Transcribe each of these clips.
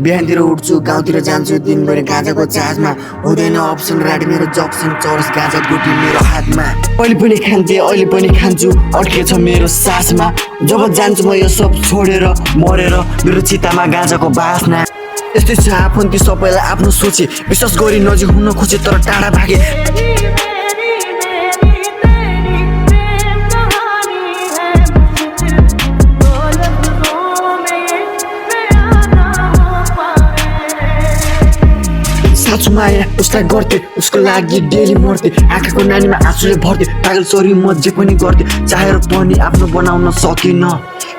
बिहानतिर उठ्छु गाउँतिर जान्छु दिनभरि गाँजाको चार्जमा हुँदैन अप्सन राडी मेरो जक्सन चौरस गाँजा गुटी मेरो हातमा पहिले पनि खान्थे अहिले पनि खान्छु अड्केछ मेरो सासमा जब जान्छु म यो सब छोडेर मरेर मेरो चितामा गाँजाको बासना यस्तै छ आफन्ती सबैलाई आफ्नो सोचे विश्वास गरी नजिक हुन खोजे तर टाढा भागे साँचो माया उसलाई गर्थे उसको लागि डेली मर्थे आँखाको नानीमा आँसुले भर्थे पागल चोरी म जे पनि गर्थे चाहेर पनि आफ्नो बनाउन सकिन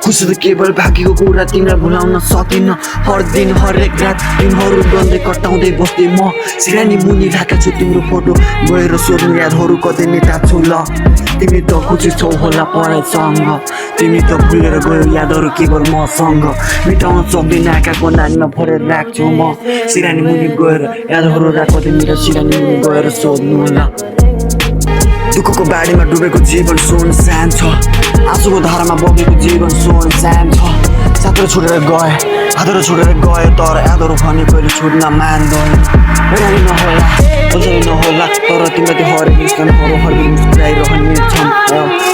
खुसी त केवल भाग्यको कुरा तिमीलाई भुलाउन सकिन हर दिन हरेक रात दिनहरू गन्दै कटाउँदै बस्दै म सिरानी मुनि राखेको छु तिम्रो फोटो गएर सोध्नु यादहरू कतै नेता छु ल तिमी त खुसी छौ होला पढाइसँग तिमी त भुलेर गयो यादहरू केवल मसँग मेटाउन सक्दैन आँखाको नानीमा भरेर राख्छु म सिरानी मुनि गएर यादहरू राख तिमी र सिरानी मुनि गएर सोध्नु होला दुःखको बाढीमा डुबेको जीवन सुनसान छ आँसुको धारामा बगेको जीवन सुनसान छ साथीहरू छुटेर गए हातहरू छुटेर गए तर यादहरू भने कहिले छुट्न मान्दैन बिरामी नहोला अझै नहोला तर तिमीले हरेक निस्कनहरू हरेक मुस्कुराइरहने छन्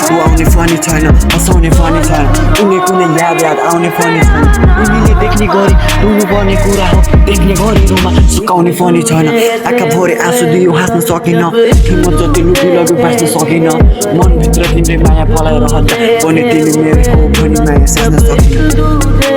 ऊ आउने फनी छैन हँसाउने फनी छैन कुनै कुनै याद आउने फनी छैन तिमीले देख्ने गरी रुनुपर्ने कुरा हो देख्ने गरी रुमा सुकाउने फनी छैन आँखाभरि आँसु दियो हाँस्न सकिन हिम्मत जति लुकी लग्यो बाँच्न सकिन मनभित्र तिमीले माया पलाइरहन्छ पनि तिमी मेरो हो भनी माया साँच्न सकिन